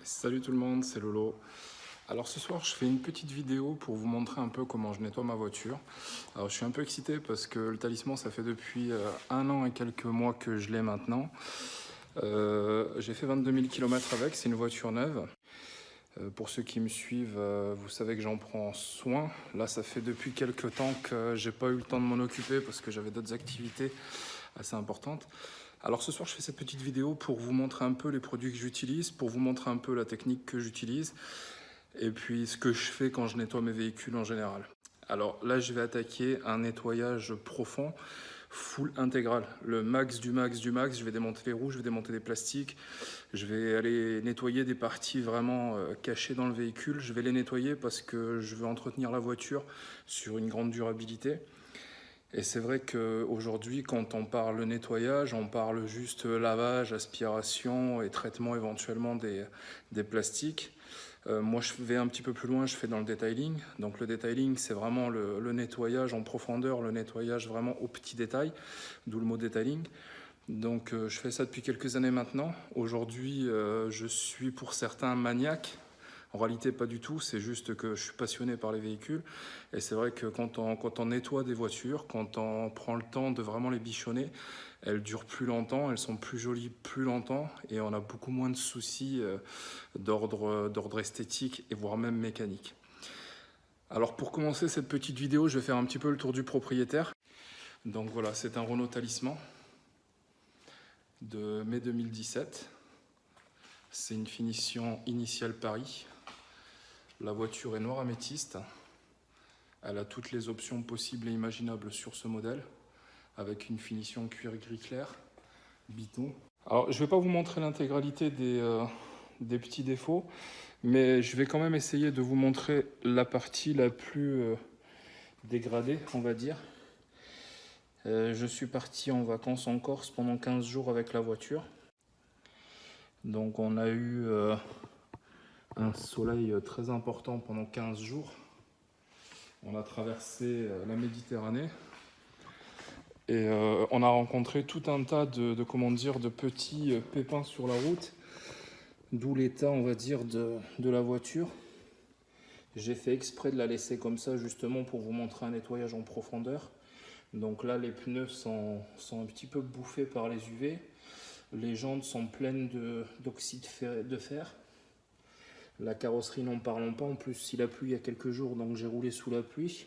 Salut tout le monde, c'est Lolo. Alors ce soir je fais une petite vidéo pour vous montrer un peu comment je nettoie ma voiture. Alors je suis un peu excité parce que le talisman ça fait depuis 1 an et quelques mois que je l'ai maintenant. J'ai fait 22 000 km avec, c'est une voiture neuve. Pour ceux qui me suivent, vous savez que j'en prends soin. Là ça fait depuis quelques temps que j'ai pas eu le temps de m'en occuper parce que j'avais d'autres activités assez importantes. Alors ce soir je fais cette petite vidéo pour vous montrer un peu les produits que j'utilise, pour vous montrer un peu la technique que j'utilise et puis ce que je fais quand je nettoie mes véhicules en général. Alors là je vais attaquer un nettoyage profond, full intégral, le max du max du max. Je vais démonter les roues, je vais démonter des plastiques, je vais aller nettoyer des parties vraiment cachées dans le véhicule. Je vais les nettoyer parce que je veux entretenir la voiture sur une grande durabilité. Et c'est vrai qu'aujourd'hui, quand on parle nettoyage, on parle juste lavage, aspiration et traitement éventuellement des plastiques. Moi, je vais un petit peu plus loin, je fais dans le detailing. Donc le detailing, c'est vraiment le nettoyage en profondeur, le nettoyage vraiment au petit détail, d'où le mot detailing. Donc je fais ça depuis quelques années maintenant. Aujourd'hui, je suis pour certains maniaque. En réalité, pas du tout, c'est juste que je suis passionné par les véhicules. Et c'est vrai que quand on nettoie des voitures, quand on prend le temps de vraiment les bichonner, elles durent plus longtemps, elles sont plus jolies plus longtemps et on a beaucoup moins de soucis d'ordre esthétique et voire même mécanique. Alors pour commencer cette petite vidéo, je vais faire un petit peu le tour du propriétaire. Donc voilà, c'est un Renault Talisman de mai 2017. C'est une finition initiale Paris. La voiture est noire améthyste. Elle a toutes les options possibles et imaginables sur ce modèle, avec une finition cuir gris clair, biton. Alors, je ne vais pas vous montrer l'intégralité des petits défauts, mais je vais quand même essayer de vous montrer la partie la plus dégradée, on va dire. Je suis parti en vacances en Corse pendant 15 jours avec la voiture. Donc on a eu un soleil très important pendant 15 jours. On a traversé la Méditerranée et on a rencontré tout un tas de petits pépins sur la route, d'où l'état, on va dire, de la voiture. J'ai fait exprès de la laisser comme ça justement pour vous montrer un nettoyage en profondeur. Donc là, les pneus sont un petit peu bouffés par les UV. Les jantes sont pleines d'oxyde de fer. La carrosserie, n'en parlons pas. En plus, il a plu il y a quelques jours, donc j'ai roulé sous la pluie.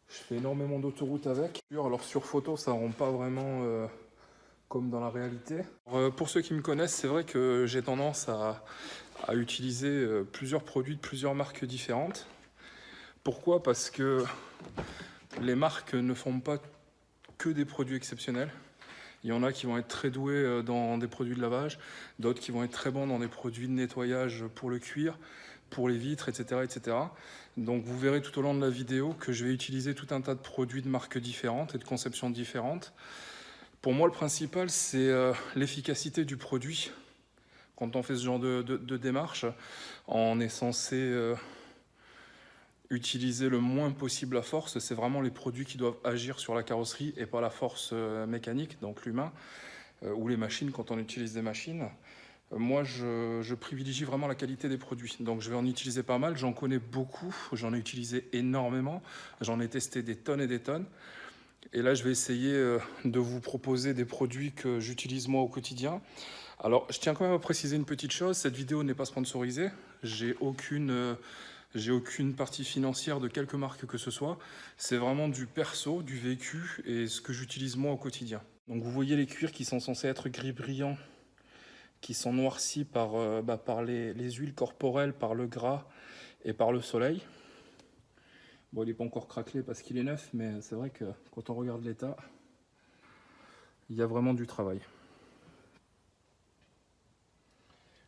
Je fais énormément d'autoroute avec. Alors sur photo, ça rend pas vraiment comme dans la réalité. Alors, pour ceux qui me connaissent, c'est vrai que j'ai tendance à utiliser plusieurs produits de plusieurs marques différentes. Pourquoi? Parce que les marques ne font pas que des produits exceptionnels. Il y en a qui vont être très doués dans des produits de lavage, d'autres qui vont être très bons dans des produits de nettoyage pour le cuir, pour les vitres, etc., etc. Donc vous verrez tout au long de la vidéo que je vais utiliser tout un tas de produits de marques différentes et de conceptions différentes. Pour moi, le principal, c'est l'efficacité du produit. Quand on fait ce genre de démarche, on est censé utiliser le moins possible la force. C'est vraiment les produits qui doivent agir sur la carrosserie et pas la force mécanique, donc l'humain, ou les machines quand on utilise des machines. Moi, je privilégie vraiment la qualité des produits. Donc, je vais en utiliser pas mal. J'en connais beaucoup. J'en ai utilisé énormément. J'en ai testé des tonnes et des tonnes. Et là, je vais essayer de vous proposer des produits que j'utilise moi au quotidien. Alors, je tiens quand même à préciser une petite chose. Cette vidéo n'est pas sponsorisée. J'ai aucune partie financière de quelque marque que ce soit. C'est vraiment du perso, du vécu et ce que j'utilise moi au quotidien. Donc, vous voyez les cuirs qui sont censés être gris brillant, qui sont noircis par les huiles corporelles, par le gras et par le soleil. Bon, il n'est pas encore craquelé parce qu'il est neuf, mais c'est vrai que quand on regarde l'état, il y a vraiment du travail.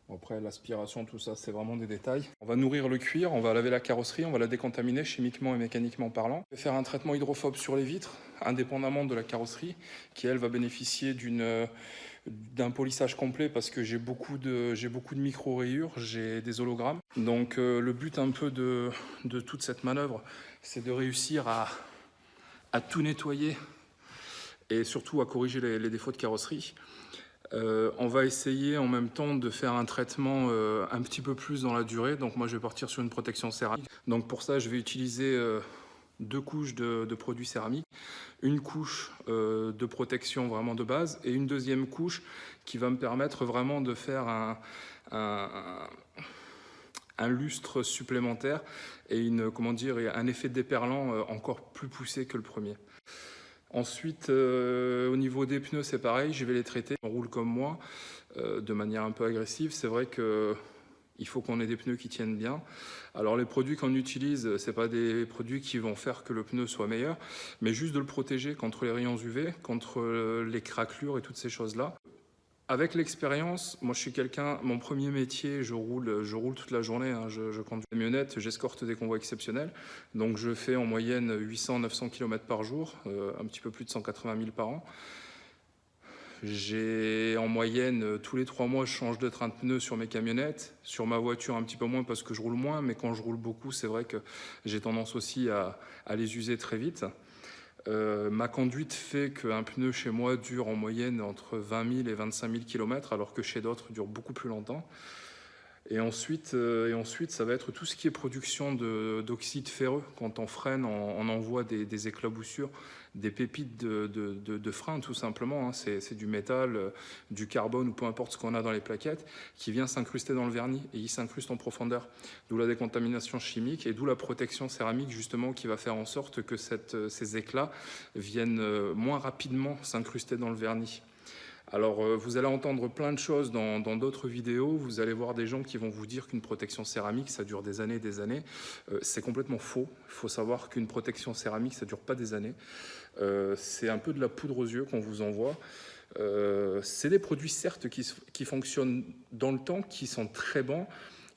Bon, après, l'aspiration, tout ça, c'est vraiment des détails. On va nourrir le cuir, on va laver la carrosserie, on va la décontaminer chimiquement et mécaniquement parlant. Je vais faire un traitement hydrophobe sur les vitres, indépendamment de la carrosserie, qui, elle, va bénéficier d'un polissage complet parce que j'ai beaucoup de micro-rayures, j'ai des hologrammes. Donc le but un peu de toute cette manœuvre, c'est de réussir à tout nettoyer et surtout à corriger les défauts de carrosserie. On va essayer en même temps de faire un traitement un petit peu plus dans la durée. Donc moi je vais partir sur une protection céramique. Donc pour ça je vais utiliser 2 couches de produits céramiques, une couche de protection vraiment de base et une deuxième couche qui va me permettre vraiment de faire un lustre supplémentaire et un effet déperlant encore plus poussé que le premier. Ensuite, au niveau des pneus, c'est pareil, je vais les traiter. On roule comme moi, de manière un peu agressive. C'est vrai qu'il faut qu'on ait des pneus qui tiennent bien. Alors les produits qu'on utilise, c'est pas des produits qui vont faire que le pneu soit meilleur, mais juste de le protéger contre les rayons UV, contre les craquelures et toutes ces choses-là. Avec l'expérience, moi je suis mon premier métier, je roule toute la journée, hein, je conduis une camionnette, j'escorte des convois exceptionnels, donc je fais en moyenne 800-900 km par jour, un petit peu plus de 180 000 par an. J'ai en moyenne, tous les 3 mois, je change de train de pneus sur mes camionnettes, sur ma voiture un petit peu moins parce que je roule moins, mais quand je roule beaucoup, c'est vrai que j'ai tendance aussi à les user très vite. Ma conduite fait qu'un pneu chez moi dure en moyenne entre 20 000 et 25 000 km, alors que chez d'autres dure beaucoup plus longtemps. Et ensuite, ça va être tout ce qui est production d'oxyde ferreux. Quand on freine, on envoie des éclaboussures, des pépites de frein tout simplement. Hein. C'est du métal, du carbone ou peu importe ce qu'on a dans les plaquettes qui vient s'incruster dans le vernis et il s'incruste en profondeur. D'où la décontamination chimique et d'où la protection céramique justement qui va faire en sorte que ces éclats viennent moins rapidement s'incruster dans le vernis. Alors, vous allez entendre plein de choses dans d'autres vidéos. Vous allez voir des gens qui vont vous dire qu'une protection céramique, ça dure des années et des années. C'est complètement faux. Il faut savoir qu'une protection céramique, ça ne dure pas des années. C'est un peu de la poudre aux yeux qu'on vous envoie. C'est des produits, certes, qui fonctionnent dans le temps, qui sont très bons,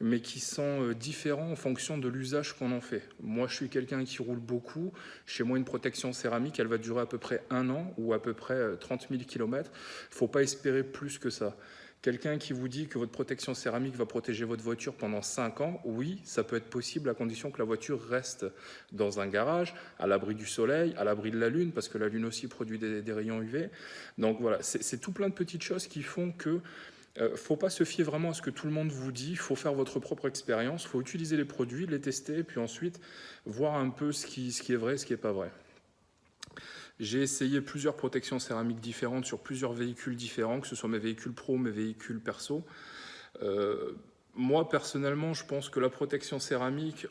mais qui sont différents en fonction de l'usage qu'on en fait. Moi, je suis quelqu'un qui roule beaucoup. Chez moi, une protection céramique, elle va durer à peu près 1 an ou à peu près 30 000 km. Il ne faut pas espérer plus que ça. Quelqu'un qui vous dit que votre protection céramique va protéger votre voiture pendant 5 ans, oui, ça peut être possible à condition que la voiture reste dans un garage, à l'abri du soleil, à l'abri de la lune, parce que la lune aussi produit des rayons UV. Donc voilà, c'est tout plein de petites choses qui font que faut pas se fier vraiment à ce que tout le monde vous dit, il faut faire votre propre expérience, il faut utiliser les produits, les tester, et puis ensuite voir un peu ce qui est vrai et ce qui n'est pas vrai. J'ai essayé plusieurs protections céramiques différentes sur plusieurs véhicules différents, que ce soit mes véhicules pro, mes véhicules perso. Moi, personnellement, je pense que la protection céramique,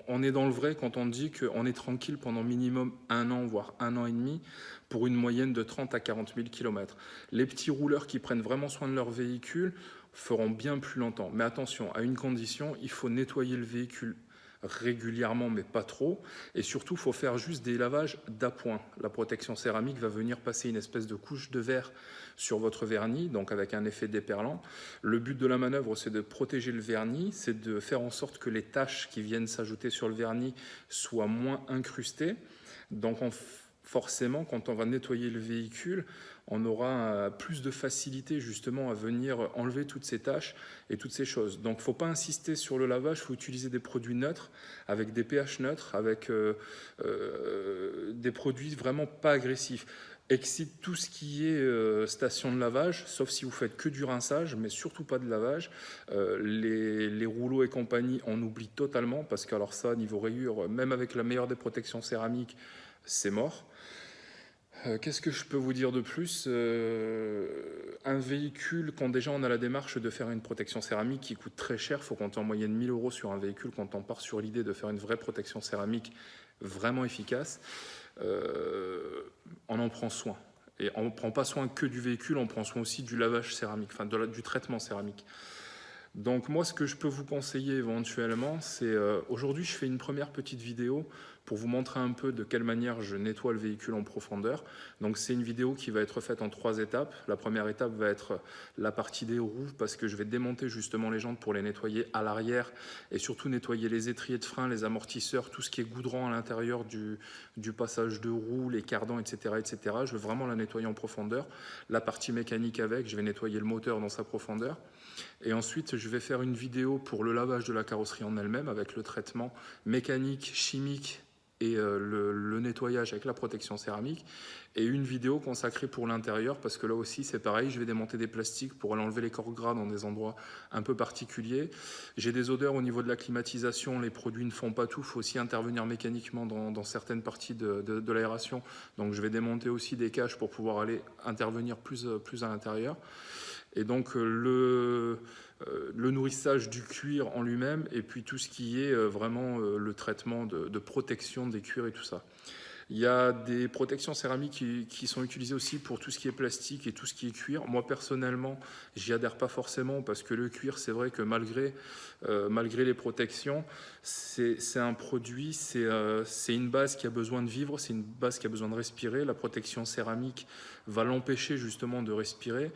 on est dans le vrai quand on dit qu'on est tranquille pendant minimum 1 an, voire 1 an et demi, pour une moyenne de 30 à 40 000 km. Les petits rouleurs qui prennent vraiment soin de leur véhicule feront bien plus longtemps. Mais attention, à une condition, il faut nettoyer le véhicule régulièrement, mais pas trop. Et surtout, il faut faire juste des lavages d'appoint. La protection céramique va venir passer une espèce de couche de verre sur votre vernis, donc avec un effet déperlant. Le but de la manœuvre, c'est de protéger le vernis, c'est de faire en sorte que les taches qui viennent s'ajouter sur le vernis soient moins incrustées. Donc forcément, quand on va nettoyer le véhicule, on aura plus de facilité justement à venir enlever toutes ces taches et toutes ces choses. Donc il ne faut pas insister sur le lavage, il faut utiliser des produits neutres, avec des pH neutres, avec des produits vraiment pas agressifs. Excite tout ce qui est station de lavage, sauf si vous faites que du rinçage, mais surtout pas de lavage. Les rouleaux et compagnie, on oublie totalement, parce que alors ça, niveau rayures, même avec la meilleure des protections céramiques, c'est mort. Qu'est-ce que je peux vous dire de plus? Un véhicule, quand déjà on a la démarche de faire une protection céramique qui coûte très cher, il faut compter en moyenne 1 000 € sur un véhicule quand on part sur l'idée de faire une vraie protection céramique vraiment efficace. On en prend soin. Et on ne prend pas soin que du véhicule, on prend soin aussi du lavage céramique, enfin du traitement céramique. Donc moi, ce que je peux vous conseiller éventuellement, c'est aujourd'hui, je fais une première petite vidéo pour vous montrer un peu de quelle manière je nettoie le véhicule en profondeur. Donc c'est une vidéo qui va être faite en 3 étapes. La première étape va être la partie des roues, parce que je vais démonter justement les jantes pour les nettoyer à l'arrière et surtout nettoyer les étriers de frein, les amortisseurs, tout ce qui est goudron à l'intérieur du passage de roue, les cardans, etc., etc. Je vais vraiment la nettoyer en profondeur. La partie mécanique avec, je vais nettoyer le moteur dans sa profondeur. Et ensuite, je vais faire une vidéo pour le lavage de la carrosserie en elle-même avec le traitement mécanique, chimique et le nettoyage avec la protection céramique, et une vidéo consacrée pour l'intérieur, parce que là aussi c'est pareil, je vais démonter des plastiques pour aller enlever les corps gras dans des endroits un peu particuliers. J'ai des odeurs au niveau de la climatisation, les produits ne font pas tout, il faut aussi intervenir mécaniquement dans certaines parties de l'aération, donc je vais démonter aussi des caches pour pouvoir aller intervenir plus à l'intérieur. Et donc le nourrissage du cuir en lui-même, et puis tout ce qui est vraiment le traitement de protection des cuirs et tout ça. Il y a des protections céramiques qui sont utilisées aussi pour tout ce qui est plastique et tout ce qui est cuir. Moi, personnellement, j'y adhère pas forcément parce que le cuir, c'est vrai que malgré les protections, c'est un produit, c'est une base qui a besoin de vivre, c'est une base qui a besoin de respirer. La protection céramique va l'empêcher justement de respirer.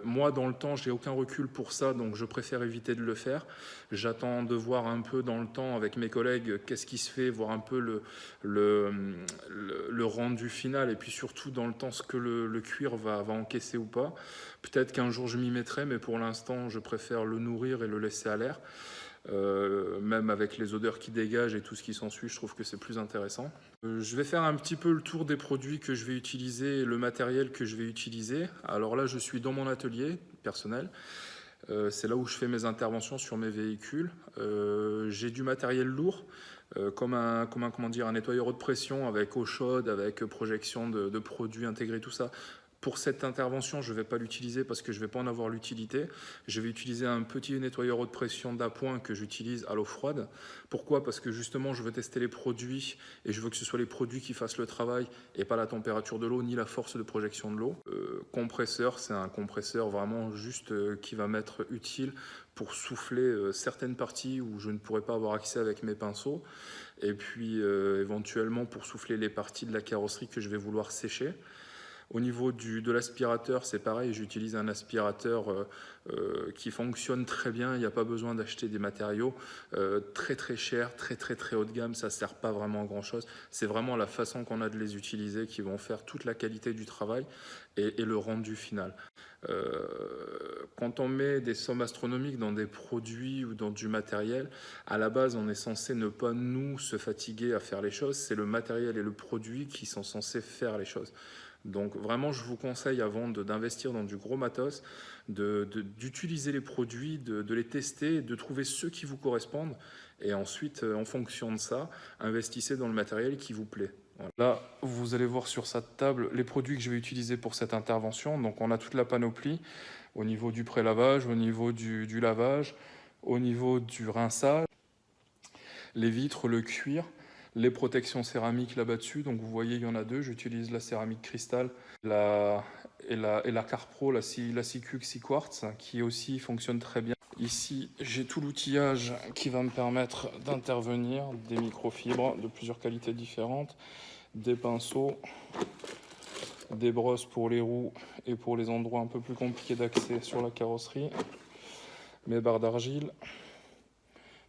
Moi, dans le temps, j'ai aucun recul pour ça, donc je préfère éviter de le faire. J'attends de voir un peu dans le temps avec mes collègues qu'est-ce qui se fait, voir un peu le rendu final, et puis surtout dans le temps ce que le cuir va encaisser ou pas. Peut-être qu'un jour je m'y mettrai, mais pour l'instant je préfère le nourrir et le laisser à l'air. Même avec les odeurs qui dégagent et tout ce qui s'ensuit, je trouve que c'est plus intéressant. Je vais faire un petit peu le tour des produits que je vais utiliser et le matériel que je vais utiliser. Alors là, je suis dans mon atelier personnel. C'est là où je fais mes interventions sur mes véhicules. J'ai du matériel lourd, comme un nettoyeur haute pression avec eau chaude, avec projection de produits intégrés, tout ça. Pour cette intervention, je ne vais pas l'utiliser parce que je ne vais pas en avoir l'utilité. Je vais utiliser un petit nettoyeur haute pression d'appoint que j'utilise à l'eau froide. Pourquoi? Parce que justement, je veux tester les produits et je veux que ce soit les produits qui fassent le travail et pas la température de l'eau ni la force de projection de l'eau. Compresseur, c'est un compresseur vraiment juste qui va m'être utile pour souffler certaines parties où je ne pourrais pas avoir accès avec mes pinceaux. Et puis éventuellement pour souffler les parties de la carrosserie que je vais vouloir sécher. Au niveau de l'aspirateur, c'est pareil, j'utilise un aspirateur qui fonctionne très bien, il n'y a pas besoin d'acheter des matériaux très chers, très haut de gamme, ça ne sert pas vraiment à grand chose. C'est vraiment la façon qu'on a de les utiliser qui vont faire toute la qualité du travail et le rendu final. Quand on met des sommes astronomiques dans des produits ou dans du matériel, à la base on est censé ne pas nous se fatiguer à faire les choses, c'est le matériel et le produit qui sont censés faire les choses. Donc vraiment, je vous conseille avant d'investir dans du gros matos, d'utiliser les produits, de les tester, de trouver ceux qui vous correspondent. Et ensuite, en fonction de ça, investissez dans le matériel qui vous plaît. Voilà. Là, vous allez voir sur cette table les produits que je vais utiliser pour cette intervention. Donc on a toute la panoplie au niveau du pré-lavage, au niveau du lavage, au niveau du rinçage, les vitres, le cuir, les protections céramiques là-bas dessus. Donc vous voyez, il y en a deux. J'utilise la céramique cristal et la Carpro, la Sicuxi Quartz, qui aussi fonctionne très bien. Ici, j'ai tout l'outillage qui va me permettre d'intervenir, des microfibres de plusieurs qualités différentes, des pinceaux, des brosses pour les roues et pour les endroits un peu plus compliqués d'accès sur la carrosserie, mes barres d'argile.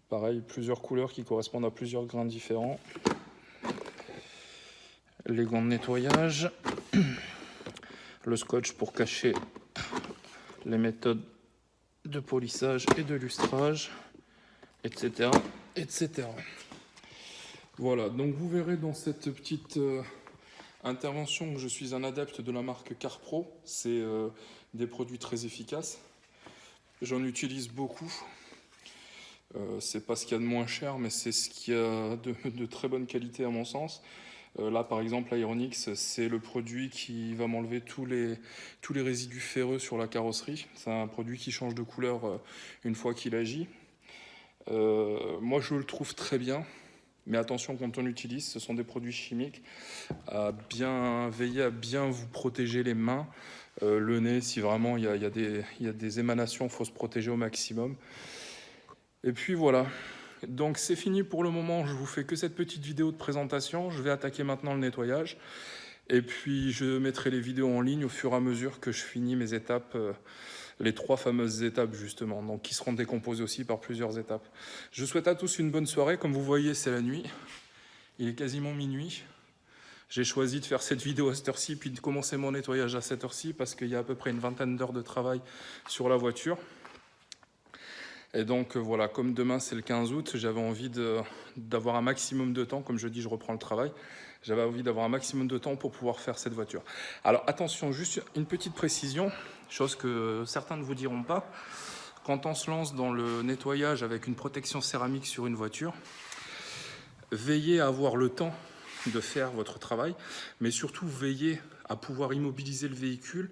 Pareil, plusieurs couleurs qui correspondent à plusieurs grains différents. Les gants de nettoyage. Le scotch pour cacher les méthodes de polissage et de lustrage, etc. etc. Voilà, donc vous verrez dans cette petite intervention que je suis un adepte de la marque Carpro. C'est des produits très efficaces. J'en utilise beaucoup. C'est pas ce qu'il y a de moins cher, mais c'est ce qu'il y a de très bonne qualité à mon sens. Là, par exemple, l'Ironix, c'est le produit qui va m'enlever tous les résidus ferreux sur la carrosserie. C'est un produit qui change de couleur une fois qu'il agit. Moi, je le trouve très bien, mais attention quand on l'utilise, ce sont des produits chimiques. À bien veiller à bien vous protéger les mains, le nez, si vraiment il y a des émanations, il faut se protéger au maximum. Et puis voilà, donc c'est fini pour le moment, je vous fais que cette petite vidéo de présentation, je vais attaquer maintenant le nettoyage, et puis je mettrai les vidéos en ligne au fur et à mesure que je finis mes étapes, les 3 fameuses étapes justement, donc qui seront décomposées aussi par plusieurs étapes. Je souhaite à tous une bonne soirée, comme vous voyez c'est la nuit, il est quasiment minuit. J'ai choisi de faire cette vidéo à cette heure-ci, puis de commencer mon nettoyage à cette heure-ci, parce qu'il y a à peu près une vingtaine d'heures de travail sur la voiture. Et donc voilà, comme demain c'est le 15 août, j'avais envie d'avoir un maximum de temps, comme je dis, je reprends le travail, j'avais envie d'avoir un maximum de temps pour pouvoir faire cette voiture. Alors attention, juste une petite précision, chose que certains ne vous diront pas. Quand on se lance dans le nettoyage avec une protection céramique sur une voiture, veillez à avoir le temps de faire votre travail, mais surtout veillez à pouvoir immobiliser le véhicule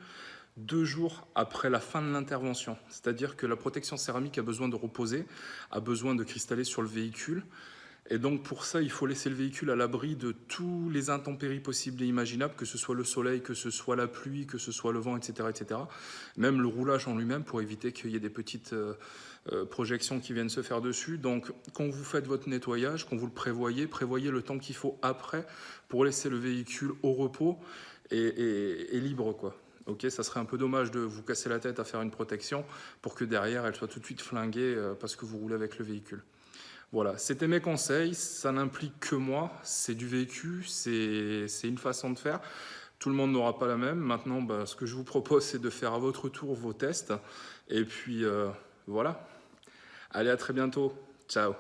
2 jours après la fin de l'intervention. C'est-à-dire que la protection céramique a besoin de reposer, a besoin de cristaller sur le véhicule. Et donc pour ça, il faut laisser le véhicule à l'abri de tous les intempéries possibles et imaginables, que ce soit le soleil, que ce soit la pluie, que ce soit le vent, etc. etc. Même le roulage en lui-même pour éviter qu'il y ait des petites projections qui viennent se faire dessus. Donc quand vous faites votre nettoyage, quand vous le prévoyez, prévoyez le temps qu'il faut après pour laisser le véhicule au repos et libre, quoi. Ok, ça serait un peu dommage de vous casser la tête à faire une protection pour que derrière elle soit tout de suite flinguée parce que vous roulez avec le véhicule. Voilà, c'était mes conseils, ça n'implique que moi, c'est du vécu, c'est une façon de faire. Tout le monde n'aura pas la même. Maintenant, ce que je vous propose, c'est de faire à votre tour vos tests. Et puis, voilà. Allez, à très bientôt. Ciao.